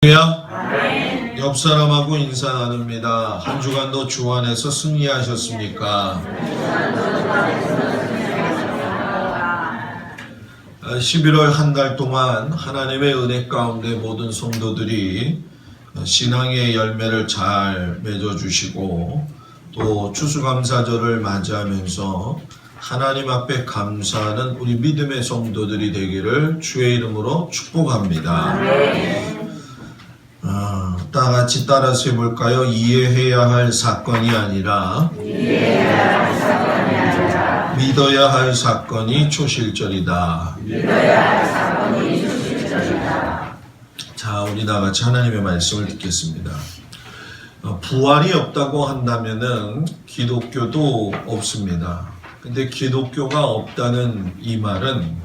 할렐루야. 옆 사람하고 인사 나눕니다. 한 주간도 주 안에서 승리하셨습니까? 11월 한 달 동안 하나님의 은혜 가운데 모든 성도들이 신앙의 열매를 잘 맺어주시고 또 추수감사절을 맞이하면서 하나님 앞에 감사하는 우리 믿음의 성도들이 되기를 주의 이름으로 축복합니다. 다 같이 따라서 해볼까요? 이해해야 할 사건이 아니라 믿어야 할 사건이 초실절이다. 자, 우리 다 같이 하나님의 말씀을 듣겠습니다. 부활이 없다고 한다면은 기독교도 없습니다. 근데 기독교가 없다는 이 말은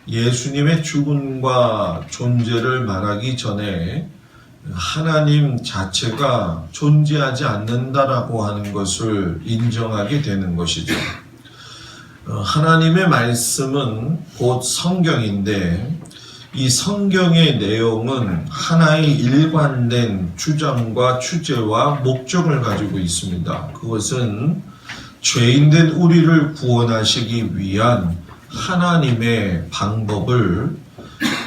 예수님의 죽음과 존재를 말하기 전에 하나님 자체가 존재하지 않는다라고 하는 것을 인정하게 되는 것이죠. 하나님의 말씀은 곧 성경인데 이 성경의 내용은 하나의 일관된 주장과 주제와 목적을 가지고 있습니다. 그것은 죄인된 우리를 구원하시기 위한 하나님의 방법을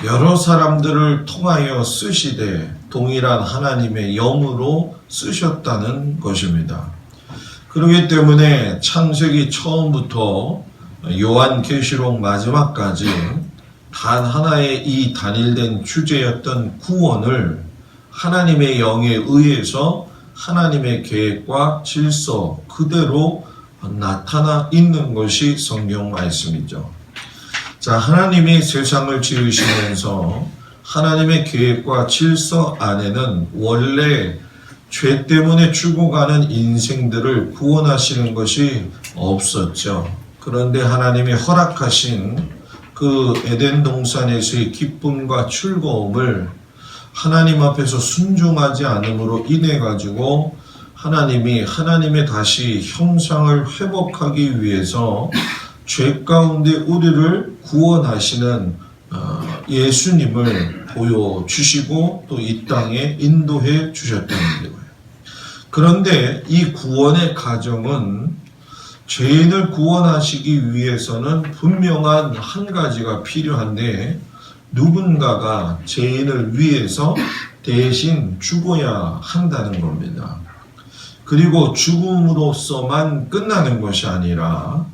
여러 사람들을 통하여 쓰시되 동일한 하나님의 영으로 쓰셨다는 것입니다. 그렇기 때문에 창세기 처음부터 요한계시록 마지막까지 단 하나의 이 단일된 주제였던 구원을 하나님의 영에 의해서 하나님의 계획과 질서 그대로 나타나 있는 것이 성경 말씀이죠. 자, 하나님이 세상을 지으시면서 하나님의 계획과 질서 안에는 원래 죄 때문에 죽어가는 인생들을 구원하시는 것이 없었죠. 그런데 하나님이 허락하신 그 에덴 동산에서의 기쁨과 즐거움을 하나님 앞에서 순종하지 않음으로 인해 가지고 하나님이 하나님의 다시 형상을 회복하기 위해서 죄 가운데 우리를 구원하시는 예수님을 보여주시고 또 이 땅에 인도해 주셨다는 거예요. 그런데 이 구원의 과정은 죄인을 구원하시기 위해서는 분명한 한 가지가 필요한데 누군가가 죄인을 위해서 대신 죽어야 한다는 겁니다. 그리고 죽음으로서만 끝나는 것이 아니라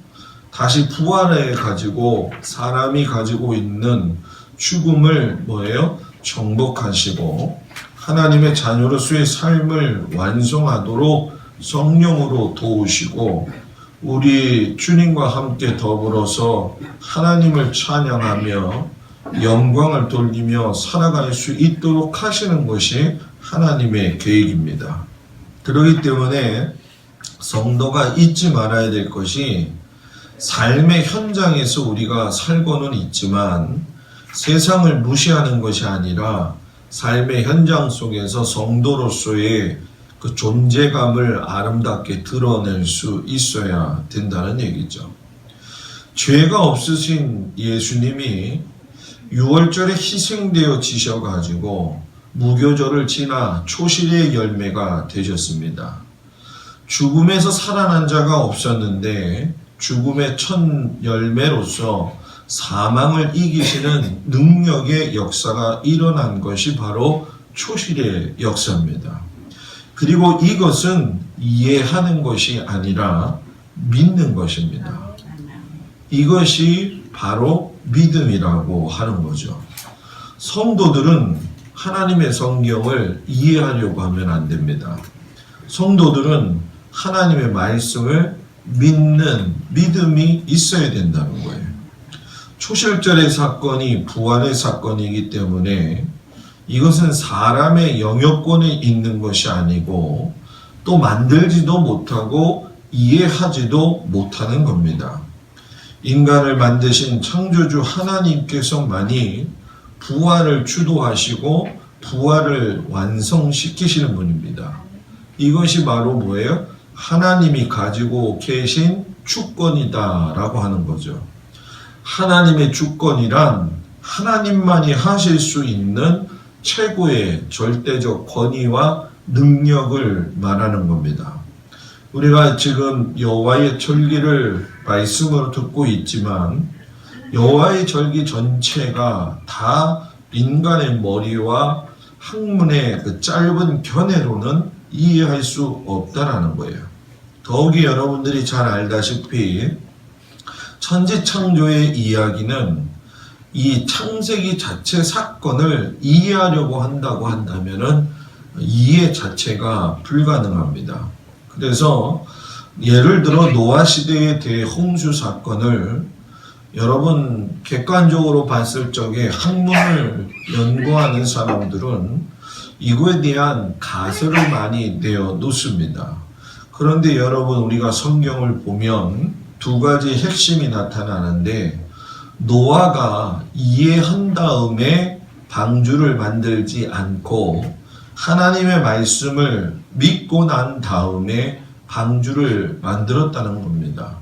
다시 부활해 가지고 사람이 가지고 있는 죽음을 정복하시고 하나님의 자녀로서의 삶을 완성하도록 성령으로 도우시고 우리 주님과 함께 더불어서 하나님을 찬양하며 영광을 돌리며 살아갈 수 있도록 하시는 것이 하나님의 계획입니다. 그렇기 때문에 성도가 잊지 말아야 될 것이 삶의 현장에서 우리가 살고는 있지만 세상을 무시하는 것이 아니라 삶의 현장 속에서 성도로서의 그 존재감을 아름답게 드러낼 수 있어야 된다는 얘기죠. 죄가 없으신 예수님이 6월절에 희생되어 지셔가지고 무교절을 지나 초실의 열매가 되셨습니다. 죽음에서 살아난 자가 없었는데 죽음의 첫 열매로서 사망을 이기시는 능력의 역사가 일어난 것이 바로 초실의 역사입니다. 그리고 이것은 이해하는 것이 아니라 믿는 것입니다. 이것이 바로 믿음이라고 하는 거죠. 성도들은 하나님의 성경을 이해하려고 하면 안 됩니다. 성도들은 하나님의 말씀을 믿는 믿음이 있어야 된다는 거예요. 초실절의 사건이 부활의 사건이기 때문에 이것은 사람의 영역권에 있는 것이 아니고 또 만들지도 못하고 이해하지도 못하는 겁니다. 인간을 만드신 창조주 하나님께서만이 부활을 주도하시고 부활을 완성시키시는 분입니다. 이것이 바로 뭐예요? 하나님이 가지고 계신 주권이다라고 하는 거죠. 하나님의 주권이란 하나님만이 하실 수 있는 최고의 절대적 권위와 능력을 말하는 겁니다. 우리가 지금 여호와의 절기를 말씀으로 듣고 있지만 여호와의 절기 전체가 다 인간의 머리와 학문의 그 짧은 견해로는 이해할 수 없다라는 거예요. 더욱이 여러분들이 잘 알다시피 천지창조의 이야기는 이 창세기 자체 사건을 이해하려고 한다고 한다면은 이해 자체가 불가능합니다. 그래서 예를 들어 노아 시대의 대홍수 사건을 여러분 객관적으로 봤을 적에 학문을 연구하는 사람들은 이거에 대한 가설을 많이 내어 놓습니다. 그런데 여러분 우리가 성경을 보면 두 가지 핵심이 나타나는데 노아가 이해한 다음에 방주를 만들지 않고 하나님의 말씀을 믿고 난 다음에 방주를 만들었다는 겁니다.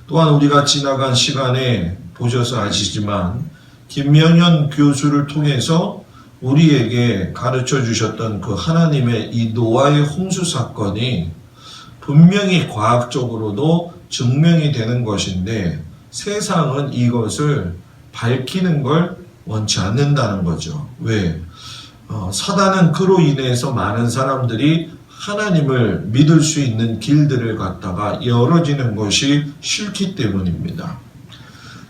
또한 우리가 지나간 시간에 보셔서 아시지만 김명현 교수를 통해서 우리에게 가르쳐 주셨던 그 하나님의 이 노아의 홍수 사건이 분명히 과학적으로도 증명이 되는 것인데 세상은 이것을 밝히는 걸 원치 않는다는 거죠. 왜? 사단은 그로 인해서 많은 사람들이 하나님을 믿을 수 있는 길들을 갖다가 열어지는 것이 싫기 때문입니다.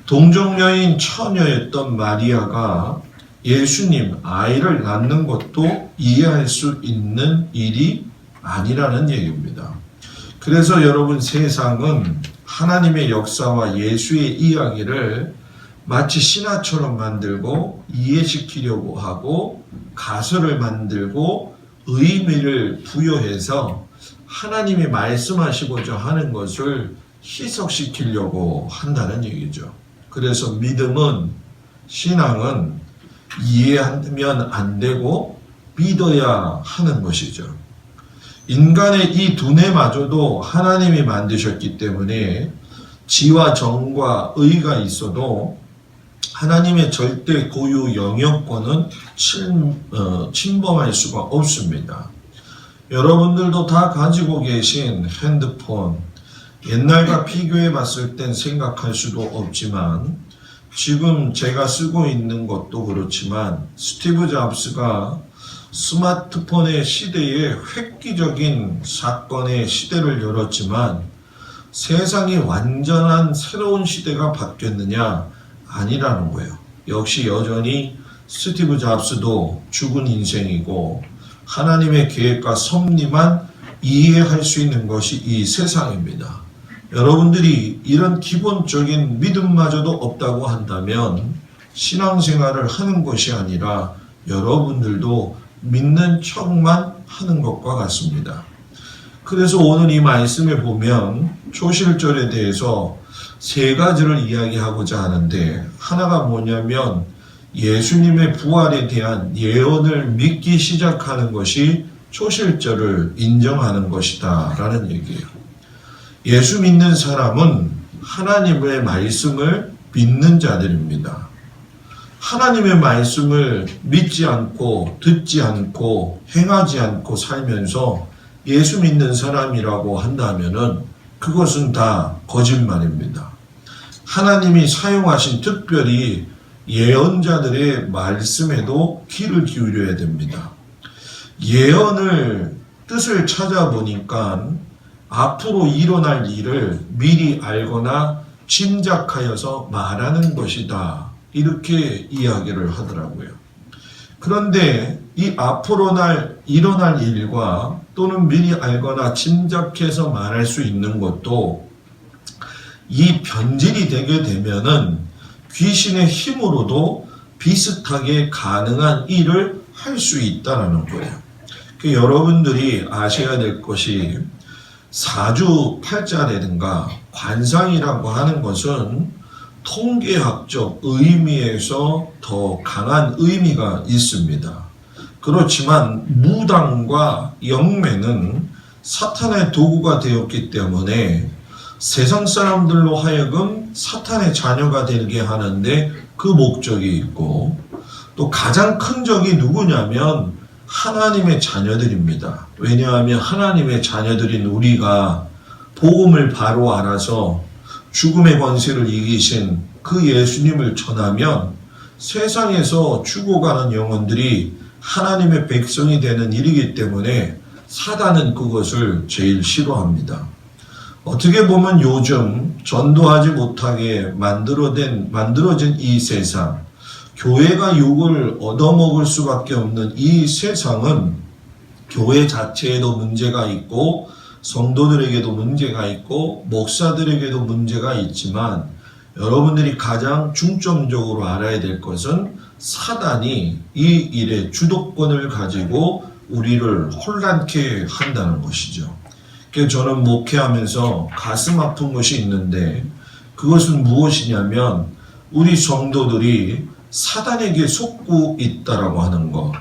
동정녀인 처녀였던 마리아가 예수님 아이를 낳는 것도 이해할 수 있는 일이 아니라는 얘기입니다. 그래서 여러분 세상은 하나님의 역사와 예수의 이야기를 마치 신화처럼 만들고 이해시키려고 하고 가설을 만들고 의미를 부여해서 하나님이 말씀하시고자 하는 것을 희석시키려고 한다는 얘기죠. 그래서 믿음은 신앙은 이해하면 안 되고 믿어야 하는 것이죠. 인간의 이 두뇌마저도 하나님이 만드셨기 때문에 지와 정과 의가 있어도 하나님의 절대 고유 영역권은 침범할 수가 없습니다. 여러분들도 다 가지고 계신 핸드폰, 옛날과 비교해 봤을 땐 생각할 수도 없지만 지금 제가 쓰고 있는 것도 그렇지만 스티브 잡스가 스마트폰의 시대에 획기적인 사건의 시대를 열었지만 세상이 완전한 새로운 시대가 바뀌었느냐? 아니라는 거예요. 역시 여전히 스티브 잡스도 죽은 인생이고 하나님의 계획과 섭리만 이해할 수 있는 것이 이 세상입니다. 여러분들이 이런 기본적인 믿음마저도 없다고 한다면 신앙생활을 하는 것이 아니라 여러분들도 믿는 척만 하는 것과 같습니다. 그래서 오늘 이 말씀에 보면 초실절에 대해서 세 가지를 이야기하고자 하는데 하나가 뭐냐면 예수님의 부활에 대한 예언을 믿기 시작하는 것이 초실절을 인정하는 것이다 라는 얘기예요. 예수 믿는 사람은 하나님의 말씀을 믿는 자들입니다. 하나님의 말씀을 믿지 않고 듣지 않고 행하지 않고 살면서 예수 믿는 사람이라고 한다면은 그것은 다 거짓말입니다. 하나님이 사용하신 특별히 예언자들의 말씀에도 귀를 기울여야 됩니다. 예언을 뜻을 찾아보니까 앞으로 일어날 일을 미리 알거나 짐작하여서 말하는 것이다. 이렇게 이야기를 하더라고요. 그런데 이 앞으로 일어날 일과 또는 미리 알거나 짐작해서 말할 수 있는 것도 이 변질이 되게 되면은 귀신의 힘으로도 비슷하게 가능한 일을 할 수 있다는 거예요. 여러분들이 아셔야 될 것이 사주팔자라든가 관상이라고 하는 것은 통계학적 의미에서 더 강한 의미가 있습니다. 그렇지만 무당과 영매는 사탄의 도구가 되었기 때문에 세상 사람들로 하여금 사탄의 자녀가 되게 하는데 그 목적이 있고 또 가장 큰 적이 누구냐면 하나님의 자녀들입니다. 왜냐하면 하나님의 자녀들인 우리가 복음을 바로 알아서 죽음의 권세를 이기신 그 예수님을 전하면 세상에서 죽어가는 영혼들이 하나님의 백성이 되는 일이기 때문에 사단은 그것을 제일 싫어합니다. 어떻게 보면 요즘 전도하지 못하게 만들어진 이 세상, 교회가 욕을 얻어먹을 수밖에 없는 이 세상은 교회 자체에도 문제가 있고 성도들에게도 문제가 있고 목사들에게도 문제가 있지만 여러분들이 가장 중점적으로 알아야 될 것은 사단이 이 일의 주도권을 가지고 우리를 혼란케 한다는 것이죠. 그래서 저는 목회하면서 가슴 아픈 것이 있는데 그것은 무엇이냐면 우리 성도들이 사단에게 속고 있다라고 하는 것.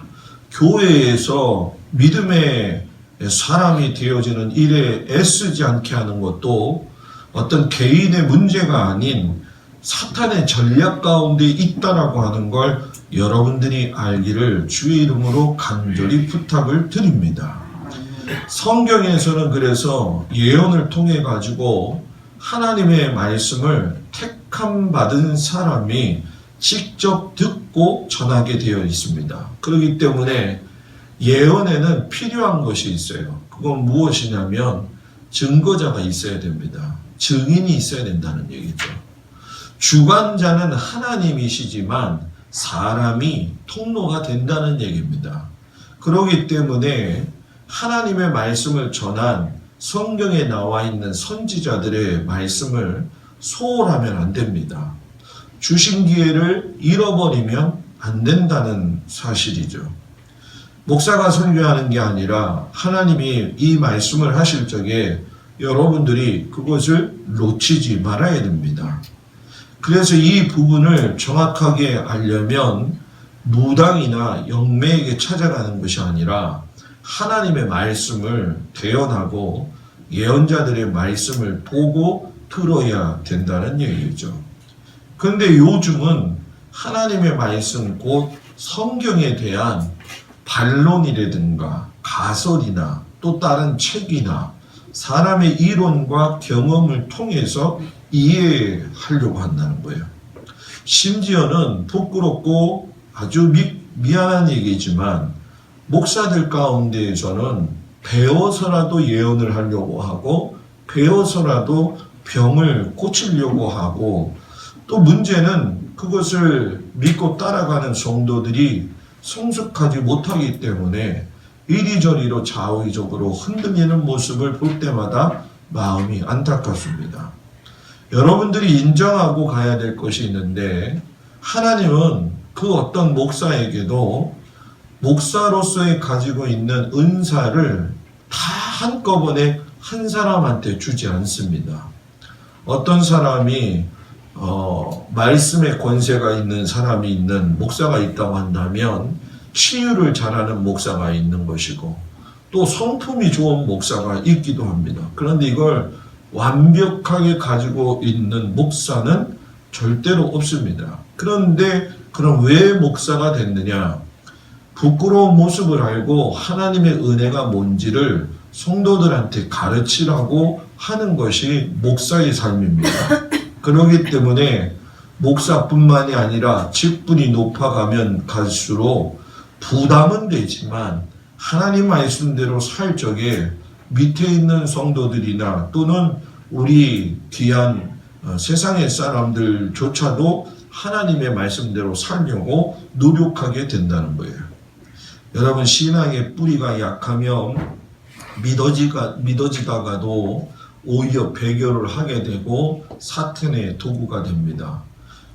교회에서 믿음의 사람이 되어지는 일에 애쓰지 않게 하는 것도 어떤 개인의 문제가 아닌 사탄의 전략 가운데 있다라고 하는 걸 여러분들이 알기를 주의 이름으로 간절히 부탁을 드립니다. 성경에서는 그래서 예언을 통해 가지고 하나님의 말씀을 택함 받은 사람이 직접 듣고 전하게 되어 있습니다. 그렇기 때문에 예언에는 필요한 것이 있어요. 그건 무엇이냐면 증거자가 있어야 됩니다. 증인이 있어야 된다는 얘기죠. 주관자는 하나님이시지만 사람이 통로가 된다는 얘기입니다. 그렇기 때문에 하나님의 말씀을 전한 성경에 나와 있는 선지자들의 말씀을 소홀하면 안 됩니다. 주신 기회를 잃어버리면 안 된다는 사실이죠. 목사가 설교하는 게 아니라 하나님이 이 말씀을 하실 적에 여러분들이 그것을 놓치지 말아야 됩니다. 그래서 이 부분을 정확하게 알려면 무당이나 영매에게 찾아가는 것이 아니라 하나님의 말씀을 대언하고 예언자들의 말씀을 보고 들어야 된다는 얘기죠. 그런데 요즘은 하나님의 말씀 곧 성경에 대한 반론이라든가 가설이나 또 다른 책이나 사람의 이론과 경험을 통해서 이해하려고 한다는 거예요. 심지어는 부끄럽고 아주 미안한 얘기지만 목사들 가운데에서는 배워서라도 예언을 하려고 하고 배워서라도 병을 고치려고 하고 또 문제는 그것을 믿고 따라가는 성도들이 성숙하지 못하기 때문에 이리저리로 좌우적으로 흔들리는 모습을 볼 때마다 마음이 안타깝습니다. 여러분들이 인정하고 가야 될 것이 있는데 하나님은 그 어떤 목사에게도 목사로서의 가지고 있는 은사를 다 한꺼번에 한 사람한테 주지 않습니다. 어떤 사람이 말씀의 권세가 있는 사람이 있는 목사가 있다고 한다면 치유를 잘하는 목사가 있는 것이고 또 성품이 좋은 목사가 있기도 합니다. 그런데 이걸 완벽하게 가지고 있는 목사는 절대로 없습니다. 그런데 그럼 왜 목사가 됐느냐? 부끄러운 모습을 알고 하나님의 은혜가 뭔지를 성도들한테 가르치라고 하는 것이 목사의 삶입니다. 그렇기 때문에 목사뿐만이 아니라 직분이 높아가면 갈수록 부담은 되지만 하나님 말씀대로 살 적에 밑에 있는 성도들이나 또는 우리 귀한 세상의 사람들조차도 하나님의 말씀대로 살려고 노력하게 된다는 거예요. 여러분, 신앙의 뿌리가 약하면 믿어지다가도 오히려 배교를 하게 되고 사탄의 도구가 됩니다.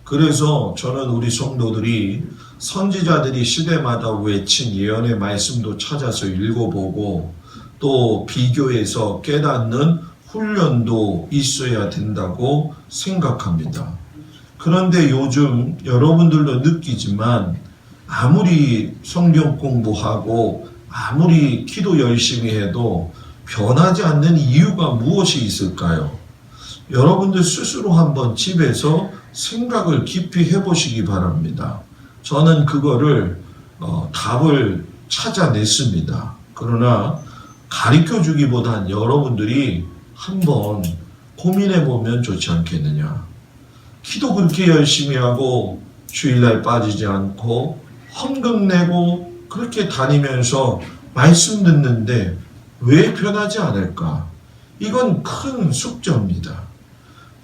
그래서 저는 우리 성도들이 선지자들이 시대마다 외친 예언의 말씀도 찾아서 읽어보고 또 비교해서 깨닫는 훈련도 있어야 된다고 생각합니다. 그런데 요즘 여러분들도 느끼지만 아무리 성경 공부하고 아무리 기도 열심히 해도 변하지 않는 이유가 무엇이 있을까요? 여러분들 스스로 한번 집에서 생각을 깊이 해보시기 바랍니다. 저는 그거를 답을 찾아냈습니다. 그러나 가르쳐 주기보단 여러분들이 한번 고민해 보면 좋지 않겠느냐. 기도 그렇게 열심히 하고 주일날 빠지지 않고 헌금 내고 그렇게 다니면서 말씀 듣는데 왜 변하지 않을까? 이건 큰 숙제입니다.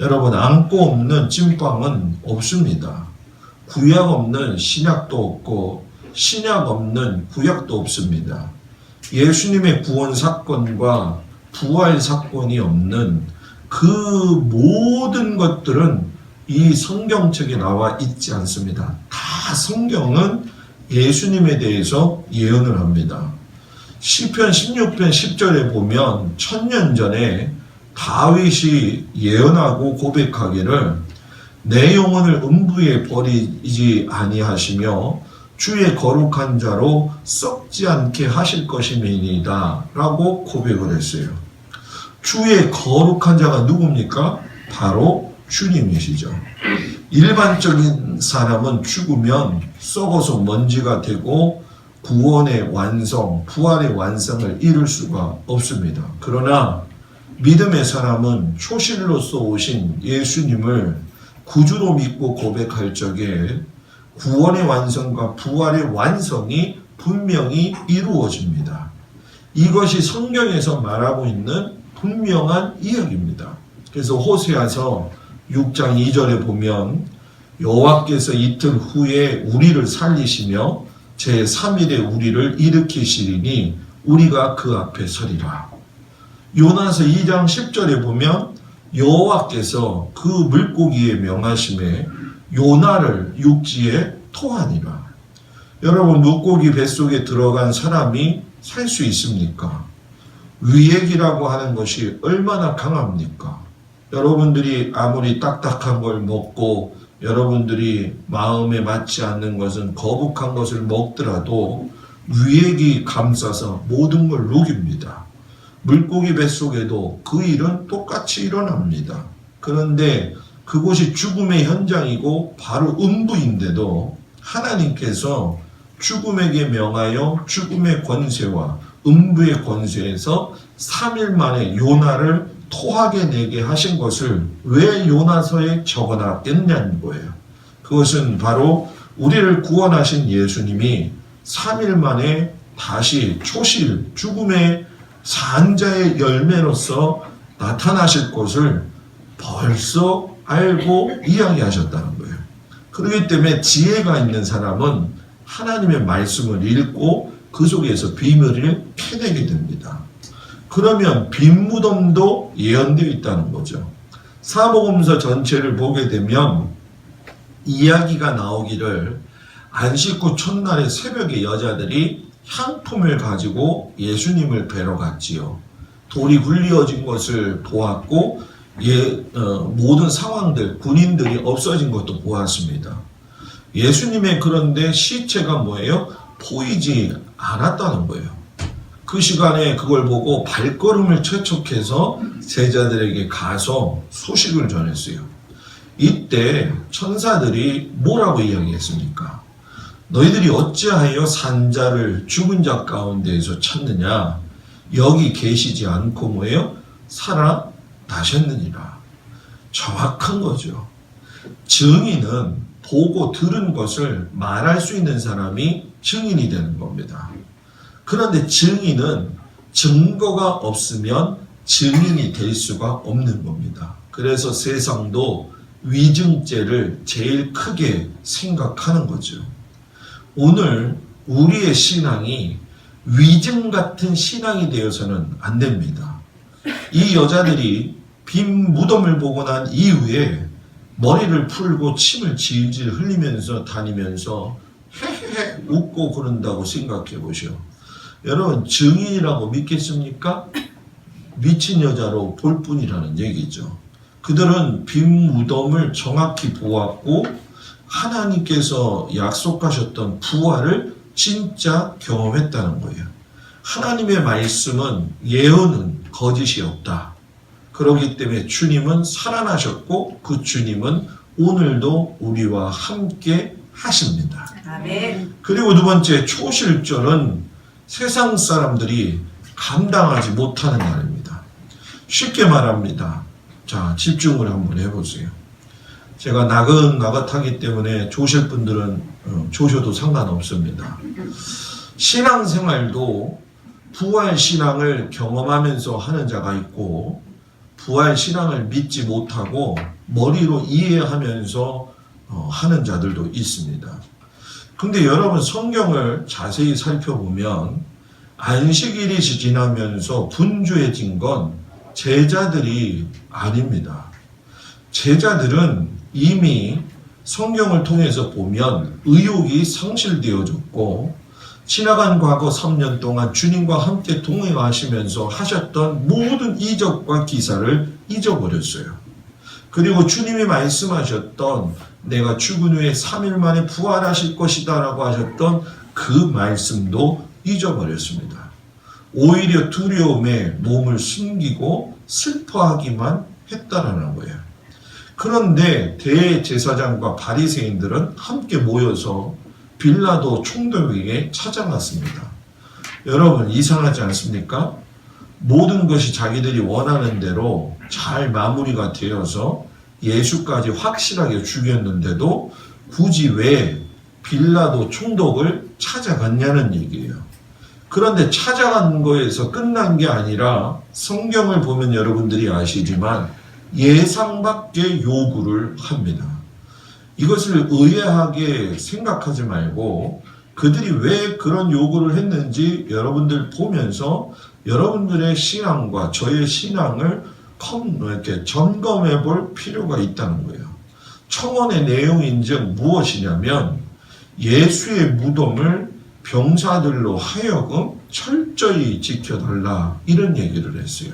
여러분, 안고 없는 찐빵은 없습니다. 구약 없는 신약도 없고 신약 없는 구약도 없습니다. 예수님의 구원 사건과 부활 사건이 없는 그 모든 것들은 이 성경책에 나와 있지 않습니다. 다 성경은 예수님에 대해서 예언을 합니다. 시편 16편 10절에 보면 1000년 전에 다윗이 예언하고 고백하기를 내 영혼을 음부에 버리지 아니하시며 주의 거룩한 자로 썩지 않게 하실 것임이니이다 라고 고백을 했어요. 주의 거룩한 자가 누굽니까? 바로 주님이시죠. 일반적인 사람은 죽으면 썩어서 먼지가 되고 구원의 완성, 부활의 완성을 이룰 수가 없습니다. 그러나 믿음의 사람은 초실로서 오신 예수님을 구주로 믿고 고백할 적에 구원의 완성과 부활의 완성이 분명히 이루어집니다. 이것이 성경에서 말하고 있는 분명한 이야기입니다. 그래서 호세아서 6장 2절에 보면 여호와께서 이틀 후에 우리를 살리시며 제3일에 우리를 일으키시리니 우리가 그 앞에 서리라. 요나서 2장 10절에 보면 여호와께서 그 물고기의 명하심에 요나를 육지에 토하니라. 여러분, 물고기 뱃속에 들어간 사람이 살 수 있습니까? 위액이라고 하는 것이 얼마나 강합니까? 여러분들이 아무리 딱딱한 걸 먹고 여러분들이 마음에 맞지 않는 것은 거북한 것을 먹더라도 위액이 감싸서 모든 걸 녹입니다. 물고기 뱃속에도 그 일은 똑같이 일어납니다. 그런데 그곳이 죽음의 현장이고 바로 음부인데도 하나님께서 죽음에게 명하여 죽음의 권세와 음부의 권세에서 3일 만에 요나를 토하게 내게 하신 것을 왜 요나서에 적어놨겠냐는 거예요. 그것은 바로 우리를 구원하신 예수님이 3일 만에 다시 초실 죽음의 산자의 열매로서 나타나실 것을 벌써 알고 이야기하셨다는 거예요. 그렇기 때문에 지혜가 있는 사람은 하나님의 말씀을 읽고 그 속에서 비밀을 캐내게 됩니다. 그러면 빈 무덤도 예언되어 있다는 거죠. 사복음서 전체를 보게 되면 이야기가 나오기를 안식 후 첫날의 새벽에 여자들이 향품을 가지고 예수님을 뵈러 갔지요. 돌이 굴리어진 것을 보았고 모든 상황들, 군인들이 없어진 것도 보았습니다. 예수님의 그런데 시체가 뭐예요? 보이지 않았다는 거예요. 그 시간에 그걸 보고 발걸음을 재촉해서 제자들에게 가서 소식을 전했어요. 이때 천사들이 뭐라고 이야기했습니까? 너희들이 어찌하여 산자를 죽은 자 가운데에서 찾느냐? 여기 계시지 않고 뭐예요? 살아나셨느니라. 정확한 거죠. 증인은 보고 들은 것을 말할 수 있는 사람이 증인이 되는 겁니다. 그런데 증인은 증거가 없으면 증인이 될 수가 없는 겁니다. 그래서 세상도 위증죄를 제일 크게 생각하는 거죠. 오늘 우리의 신앙이 위증 같은 신앙이 되어서는 안 됩니다. 이 여자들이 빈 무덤을 보고 난 이후에 머리를 풀고 침을 질질 흘리면서 다니면서 헤헤헤 웃고 그런다고 생각해 보시오. 여러분, 증인이라고 믿겠습니까? 미친 여자로 볼 뿐이라는 얘기죠. 그들은 빈 무덤을 정확히 보았고 하나님께서 약속하셨던 부활을 진짜 경험했다는 거예요. 하나님의 말씀은 예언은 거짓이 없다. 그렇기 때문에 주님은 살아나셨고 그 주님은 오늘도 우리와 함께 하십니다. 아멘. 그리고 두 번째, 초실절은 세상 사람들이 감당하지 못하는 날입니다. 쉽게 말합니다. 자, 집중을 한번 해보세요. 제가 나긋나긋하기 때문에 조실 분들은 조셔도 상관없습니다. 신앙생활도 부활 신앙을 경험하면서 하는 자가 있고, 부활 신앙을 믿지 못하고 머리로 이해하면서 하는 자들도 있습니다. 근데 여러분, 성경을 자세히 살펴보면 안식일이 지나면서 분주해진 건 제자들이 아닙니다. 제자들은 이미 성경을 통해서 보면 의욕이 상실되어졌고, 지나간 과거 3년 동안 주님과 함께 동행하시면서 하셨던 모든 이적과 기사를 잊어버렸어요. 그리고 주님이 말씀하셨던 내가 죽은 후에 3일 만에 부활하실 것이다 라고 하셨던 그 말씀도 잊어버렸습니다. 오히려 두려움에 몸을 숨기고 슬퍼하기만 했다라는 거예요. 그런데 대제사장과 바리새인들은 함께 모여서 빌라도 총독에게 찾아갔습니다. 여러분, 이상하지 않습니까? 모든 것이 자기들이 원하는 대로 잘 마무리가 되어서 예수까지 확실하게 죽였는데도 굳이 왜 빌라도 총독을 찾아갔냐는 얘기예요. 그런데 찾아간 거에서 끝난 게 아니라 성경을 보면 여러분들이 아시지만 예상 밖의 요구를 합니다. 이것을 의아하게 생각하지 말고 그들이 왜 그런 요구를 했는지 여러분들 보면서 여러분들의 신앙과 저의 신앙을 이렇게 점검해 볼 필요가 있다는 거예요. 청원의 내용인즉 무엇이냐면 예수의 무덤을 병사들로 하여금 철저히 지켜달라, 이런 얘기를 했어요.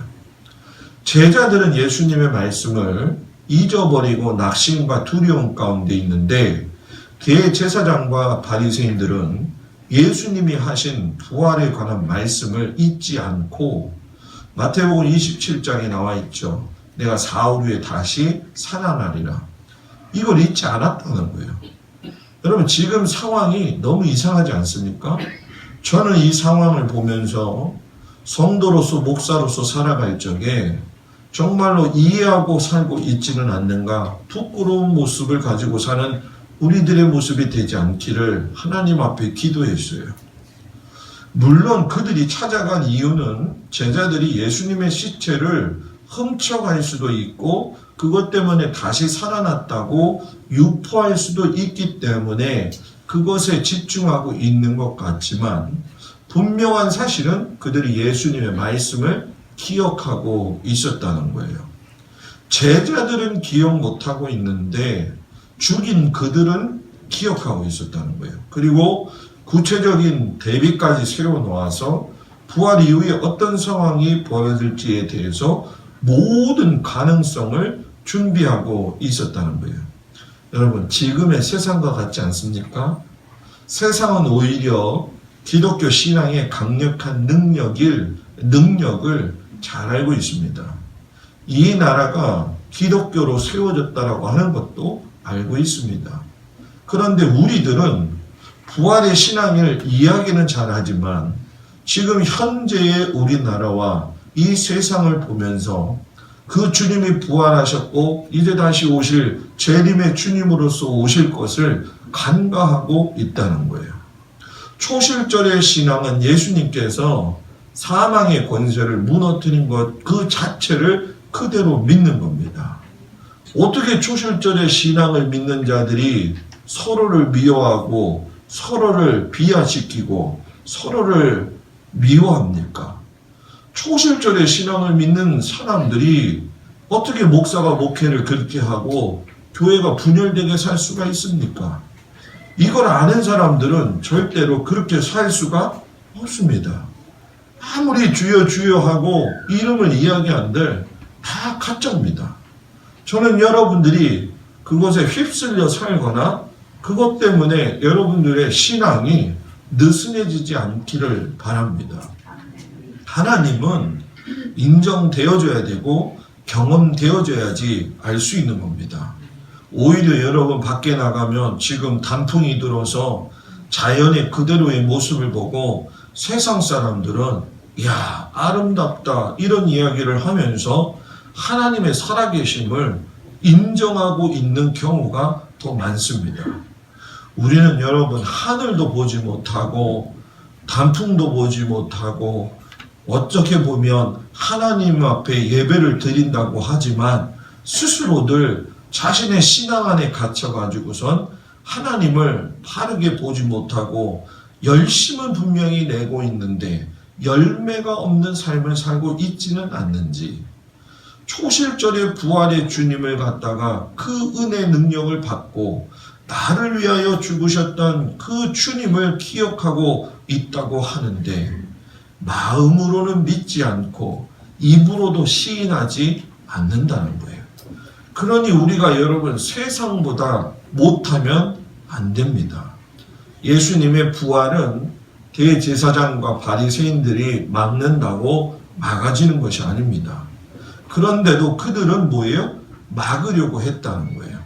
제자들은 예수님의 말씀을 잊어버리고 낙심과 두려움 가운데 있는데, 대제사장과 바리새인들은 예수님이 하신 부활에 관한 말씀을 잊지 않고, 마태복음 27장에 나와 있죠. 내가 사흘 후에 다시 살아나리라. 이걸 잊지 않았다는 거예요. 여러분, 지금 상황이 너무 이상하지 않습니까? 저는 이 상황을 보면서 성도로서 목사로서 살아갈 적에 정말로 이해하고 살고 있지는 않는가, 부끄러운 모습을 가지고 사는 우리들의 모습이 되지 않기를 하나님 앞에 기도했어요. 물론 그들이 찾아간 이유는 제자들이 예수님의 시체를 훔쳐갈 수도 있고 그것 때문에 다시 살아났다고 유포할 수도 있기 때문에 그것에 집중하고 있는 것 같지만, 분명한 사실은 그들이 예수님의 말씀을 기억하고 있었다는 거예요. 제자들은 기억 못하고 있는데 죽인 그들은 기억하고 있었다는 거예요. 그리고 구체적인 대비까지 세워놓아서 부활 이후에 어떤 상황이 벌어질지에 대해서 모든 가능성을 준비하고 있었다는 거예요. 여러분, 지금의 세상과 같지 않습니까? 세상은 오히려 기독교 신앙의 강력한 능력을 잘 알고 있습니다. 이 나라가 기독교로 세워졌다라고 하는 것도 알고 있습니다. 그런데 우리들은 부활의 신앙을 이야기는 잘하지만 지금 현재의 우리나라와 이 세상을 보면서 그 주님이 부활하셨고 이제 다시 오실 재림의 주님으로서 오실 것을 간과하고 있다는 거예요. 초실절의 신앙은 예수님께서 사망의 권세를 무너뜨린 것 그 자체를 그대로 믿는 겁니다. 어떻게 초실절의 신앙을 믿는 자들이 서로를 미워하고 서로를 비하시키고 서로를 미워합니까? 초실절의 신앙을 믿는 사람들이 어떻게 목사가 목회를 그렇게 하고 교회가 분열되게 살 수가 있습니까? 이걸 아는 사람들은 절대로 그렇게 살 수가 없습니다. 아무리 주여 주여 하고 이름을 이야기한들 다 가짜입니다. 저는 여러분들이 그것에 휩쓸려 살거나 그것 때문에 여러분들의 신앙이 느슨해지지 않기를 바랍니다. 하나님은 인정되어져야 되고 경험되어져야지 알 수 있는 겁니다. 오히려 여러분 밖에 나가면 지금 단풍이 들어서 자연의 그대로의 모습을 보고 세상 사람들은 야 아름답다 이런 이야기를 하면서 하나님의 살아계심을 인정하고 있는 경우가 더 많습니다. 우리는 여러분 하늘도 보지 못하고 단풍도 보지 못하고 어떻게 보면 하나님 앞에 예배를 드린다고 하지만 스스로들 자신의 신앙 안에 갇혀가지고선 하나님을 바르게 보지 못하고 열심은 분명히 내고 있는데 열매가 없는 삶을 살고 있지는 않는지, 초실절의 부활의 주님을 갖다가 그 은혜 능력을 받고 나를 위하여 죽으셨던 그 주님을 기억하고 있다고 하는데 마음으로는 믿지 않고 입으로도 시인하지 않는다는 거예요. 그러니 우리가 여러분 세상보다 못하면 안 됩니다. 예수님의 부활은 대제사장과 바리새인들이 막는다고 막아지는 것이 아닙니다. 그런데도 그들은 뭐예요? 막으려고 했다는 거예요.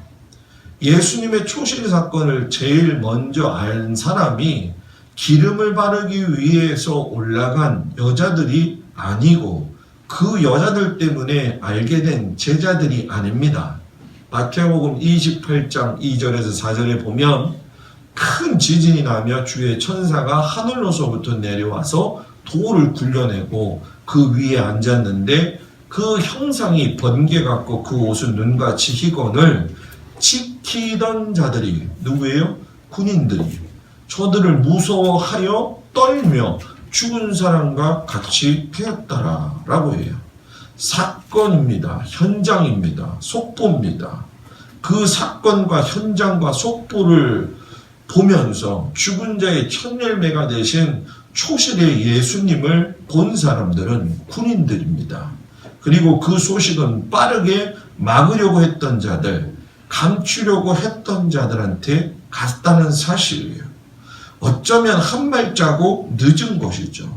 예수님의 초실 사건을 제일 먼저 알 사람이 기름을 바르기 위해서 올라간 여자들이 아니고 그 여자들 때문에 알게 된 제자들이 아닙니다. 마태복음 28장 2절에서 4절에 보면 큰 지진이 나며 주의 천사가 하늘로서부터 내려와서 돌을 굴려내고 그 위에 앉았는데 그 형상이 번개 같고 그 옷은 눈같이 희건을 지키던 자들이 누구예요? 군인들이 저들을 무서워하여 떨며 죽은 사람과 같이 되었더라 라고 해요. 사건입니다. 현장입니다. 속보입니다. 그 사건과 현장과 속보를 보면서 죽은 자의 첫 열매가 되신 초실의 예수님을 본 사람들은 군인들입니다. 그리고 그 소식은 빠르게 막으려고 했던 자들, 감추려고 했던 자들한테 갔다는 사실이에요. 어쩌면 한 발자국 늦은 것이죠.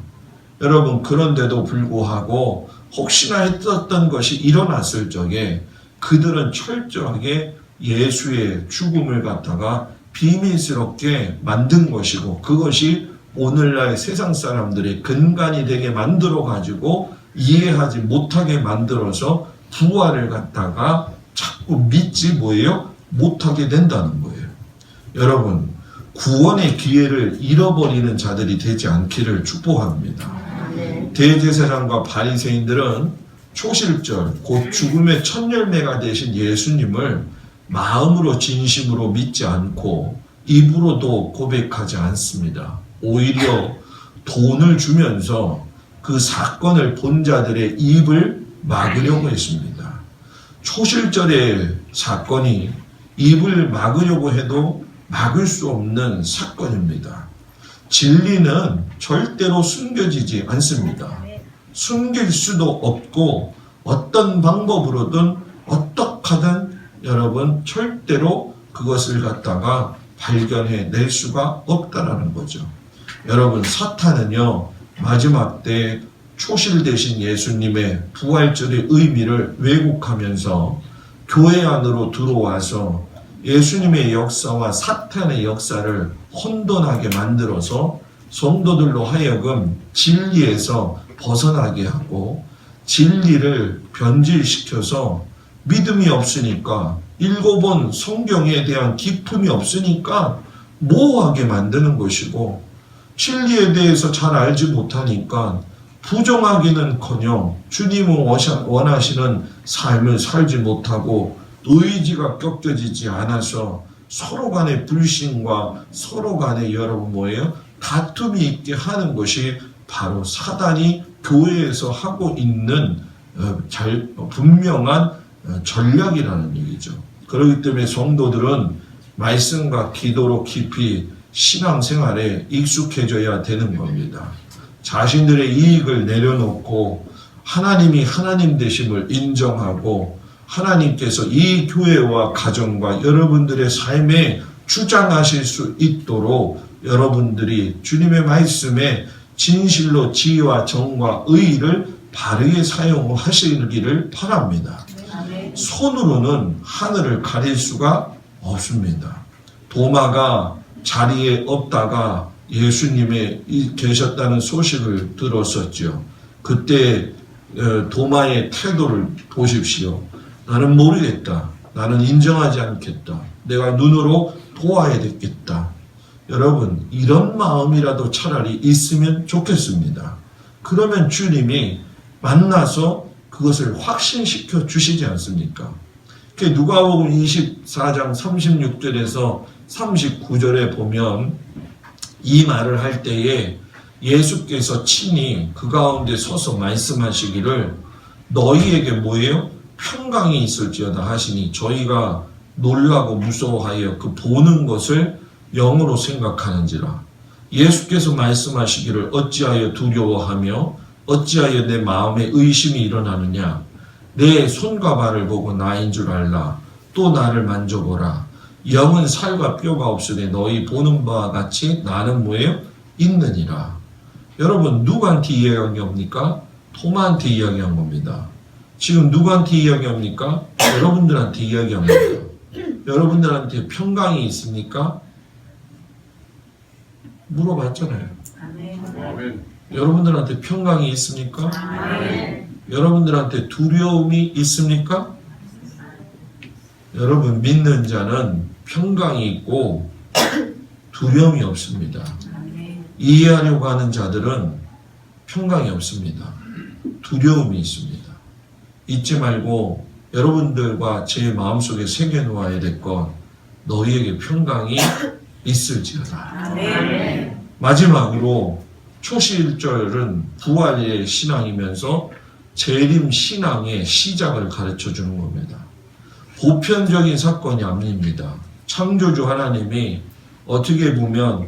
여러분, 그런데도 불구하고 혹시나 했었던 것이 일어났을 적에 그들은 철저하게 예수의 죽음을 갖다가 비밀스럽게 만든 것이고 그것이 오늘날 세상 사람들의 근간이 되게 만들어 가지고 이해하지 못하게 만들어서 부활을 갖다가 자꾸 믿지 뭐예요? 못하게 된다는 거예요. 여러분, 구원의 기회를 잃어버리는 자들이 되지 않기를 축복합니다. 대제사장과 바리새인들은 초실절 곧 죽음의 첫 열매가 되신 예수님을 마음으로 진심으로 믿지 않고 입으로도 고백하지 않습니다. 오히려 돈을 주면서 그 사건을 본 자들의 입을 막으려고 했습니다. 초실절의 사건이 입을 막으려고 해도 막을 수 없는 사건입니다. 진리는 절대로 숨겨지지 않습니다. 숨길 수도 없고 어떤 방법으로든 어떻게든 여러분 절대로 그것을 갖다가 발견해 낼 수가 없다라는 거죠. 여러분, 사탄은요 마지막 때 초실 되신 예수님의 부활절의 의미를 왜곡하면서 교회 안으로 들어와서 예수님의 역사와 사탄의 역사를 혼돈하게 만들어서 성도들로 하여금 진리에서 벗어나게 하고 진리를 변질시켜서 믿음이 없으니까 읽어본 성경에 대한 기품이 없으니까 모호하게 만드는 것이고 진리에 대해서 잘 알지 못하니까 부정하기는커녕 주님은 원하시는 삶을 살지 못하고 의지가 꺾여지지 않아서 서로 간의 불신과 서로 간의 여러분 뭐예요? 다툼이 있게 하는 것이 바로 사단이 교회에서 하고 있는 분명한 전략이라는 얘기죠. 그렇기 때문에 성도들은 말씀과 기도로 깊이 신앙생활에 익숙해져야 되는 겁니다. 자신들의 이익을 내려놓고 하나님이 하나님 되심을 인정하고 하나님께서 이 교회와 가정과 여러분들의 삶에 주장하실 수 있도록 여러분들이 주님의 말씀에 진실로 지혜와 정과 의의를 바르게 사용하시기를 바랍니다. 손으로는 하늘을 가릴 수가 없습니다. 도마가 자리에 없다가 예수님이 계셨다는 소식을 들었었죠. 그때 도마의 태도를 보십시오. 나는 모르겠다. 나는 인정하지 않겠다. 내가 눈으로 보아야 되겠다. 여러분, 이런 마음이라도 차라리 있으면 좋겠습니다. 그러면 주님이 만나서 그것을 확신시켜 주시지 않습니까? 누가복음 24장 36절에서 39절에 보면 이 말을 할 때에 예수께서 친히 그 가운데 서서 말씀하시기를 너희에게 뭐예요? 평강이 있을지어다 하시니 저희가 놀라고 무서워하여 그 보는 것을 영으로 생각하는지라. 예수께서 말씀하시기를 어찌하여 두려워하며 어찌하여 내 마음에 의심이 일어나느냐. 내 손과 발을 보고 나인 줄 알라. 또 나를 만져보라. 영은 살과 뼈가 없으니 너희 보는 바와 같이 나는 뭐예요? 있느니라. 여러분, 누구한테 이야기한 겁니까? 토마한테 이야기한 겁니다. 지금 누구한테 이야기합니까? 여러분들한테 이야기합니다. 여러분들한테 평강이 있습니까? 물어봤잖아요. 아멘. 여러분들한테 평강이 있습니까? 아멘. 여러분들한테 두려움이 있습니까? 여러분, 믿는 자는 평강이 있고 두려움이 없습니다. 이해하려고 하는 자들은 평강이 없습니다. 두려움이 있습니다. 잊지 말고 여러분들과 제 마음속에 새겨놓아야 될 것, 너희에게 평강이 있을지어다. 아멘. 마지막으로 초실절은 부활의 신앙이면서 재림 신앙의 시작을 가르쳐 주는 겁니다. 보편적인 사건이 아닙니다. 창조주 하나님이 어떻게 보면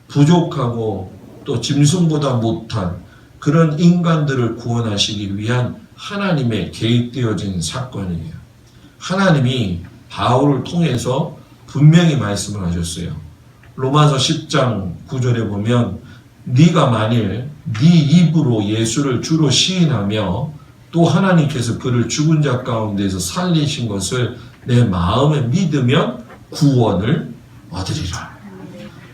부족하고 또 짐승보다 못한 그런 인간들을 구원하시기 위한 하나님의 개입되어진 사건이에요. 하나님이 바울을 통해서 분명히 말씀을 하셨어요. 로마서 10장 9절에 보면 네가 만일 네 입으로 예수를 주로 시인하며 또 하나님께서 그를 죽은 자 가운데서 살리신 것을 내 마음에 믿으면 구원을 얻으리라.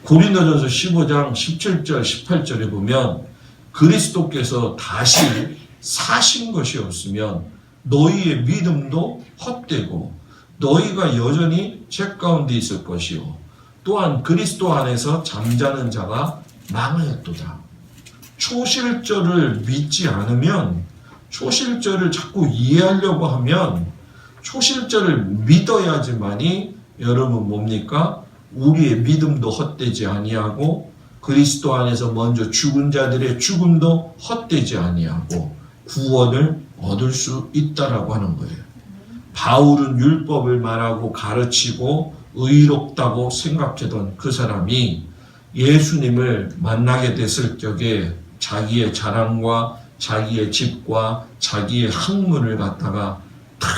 고린도전서 15장 17절 18절에 보면 그리스도께서 다시 사신 것이 없으면 너희의 믿음도 헛되고 너희가 여전히 죄 가운데 있을 것이요 또한 그리스도 안에서 잠자는 자가 망하였도다. 초실절을 믿지 않으면, 초실절을 자꾸 이해하려고 하면 초실절을 믿어야지만이 여러분 뭡니까? 우리의 믿음도 헛되지 아니하고 그리스도 안에서 먼저 죽은 자들의 죽음도 헛되지 아니하고 구원을 얻을 수 있다라고 하는 거예요. 바울은 율법을 말하고 가르치고 의롭다고 생각하던 그 사람이 예수님을 만나게 됐을 적에 자기의 자랑과 자기의 집과 자기의 학문을 갖다가 다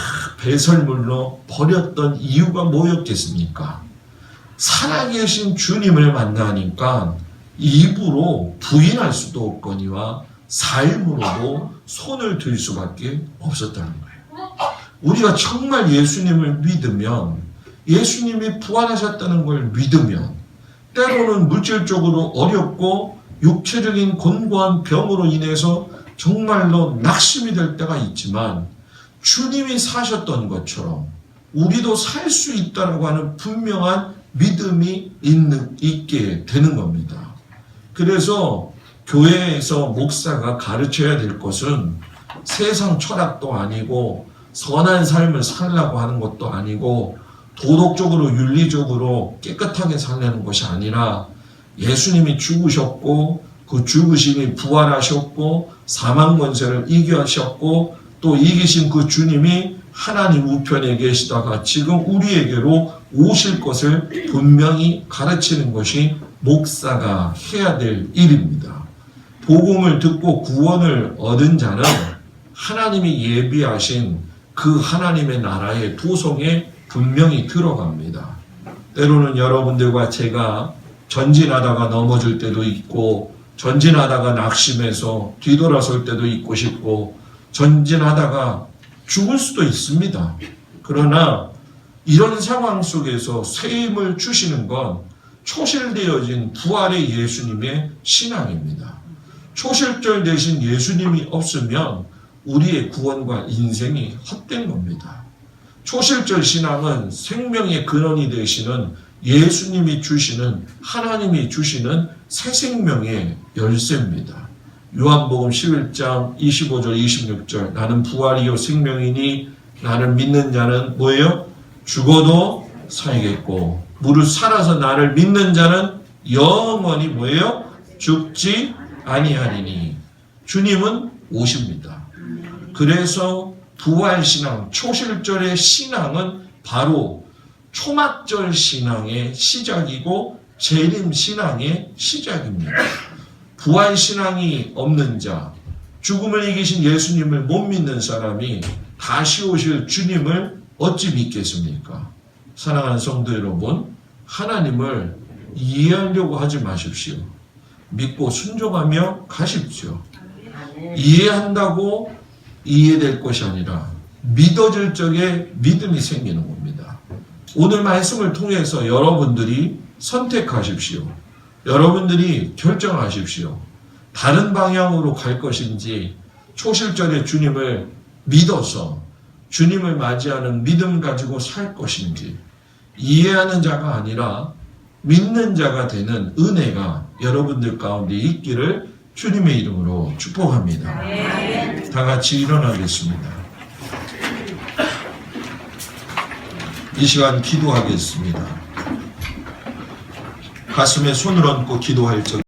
배설물로 버렸던 이유가 뭐였겠습니까? 살아계신 주님을 만나니까 입으로 부인할 수도 없거니와 삶으로도 손을 들 수밖에 없었다는 거예요. 우리가 정말 예수님을 믿으면, 예수님이 부활하셨다는 걸 믿으면, 때로는 물질적으로 어렵고 육체적인 곤고한 병으로 인해서 정말로 낙심이 될 때가 있지만 주님이 사셨던 것처럼 우리도 살 수 있다고 하는 분명한 믿음이 있게 되는 겁니다. 그래서 교회에서 목사가 가르쳐야 될 것은 세상 철학도 아니고 선한 삶을 살라고 하는 것도 아니고 도덕적으로 윤리적으로 깨끗하게 살려는 것이 아니라 예수님이 죽으셨고 그 죽으심이 부활하셨고 사망 권세를 이겨하셨고 또 이기신 그 주님이 하나님 우편에 계시다가 지금 우리에게로 오실 것을 분명히 가르치는 것이 목사가 해야 될 일입니다. 복음을 듣고 구원을 얻은 자는 하나님이 예비하신 그 하나님의 나라의 도성에 분명히 들어갑니다. 때로는 여러분들과 제가 전진하다가 넘어질 때도 있고 전진하다가 낙심해서 뒤돌아설 때도 있고 싶고 전진하다가 죽을 수도 있습니다. 그러나 이런 상황 속에서 새 힘을 주시는 건 초실되어진 부활의 예수님의 신앙입니다. 초실절 대신 예수님이 없으면 우리의 구원과 인생이 헛된 겁니다. 초실절 신앙은 생명의 근원이 되시는 예수님이 주시는, 하나님이 주시는 새 생명의 열쇠입니다. 요한복음 11장 25절 26절 나는 부활이요 생명이니 나를 믿는 자는 뭐예요? 죽어도 살겠고 무릇 살아서 나를 믿는 자는 영원히 뭐예요? 죽지 아니하리니. 주님은 오십니다. 그래서 부활신앙, 초실절의 신앙은 바로 초막절 신앙의 시작이고 재림신앙의 시작입니다. 부활신앙이 없는 자, 죽음을 이기신 예수님을 못 믿는 사람이 다시 오실 주님을 어찌 믿겠습니까? 사랑하는 성도 여러분, 하나님을 이해하려고 하지 마십시오. 믿고 순종하며 가십시오. 이해한다고 이해될 것이 아니라 믿어질 적에 믿음이 생기는 겁니다. 오늘 말씀을 통해서 여러분들이 선택하십시오. 여러분들이 결정하십시오. 다른 방향으로 갈 것인지 초실절의 주님을 믿어서 주님을 맞이하는 믿음 가지고 살 것인지 이해하는 자가 아니라 믿는 자가 되는 은혜가 여러분들 가운데 있기를 주님의 이름으로 축복합니다. 다 같이 일어나겠습니다. 이 시간 기도하겠습니다. 가슴에 손을 얹고 기도할 적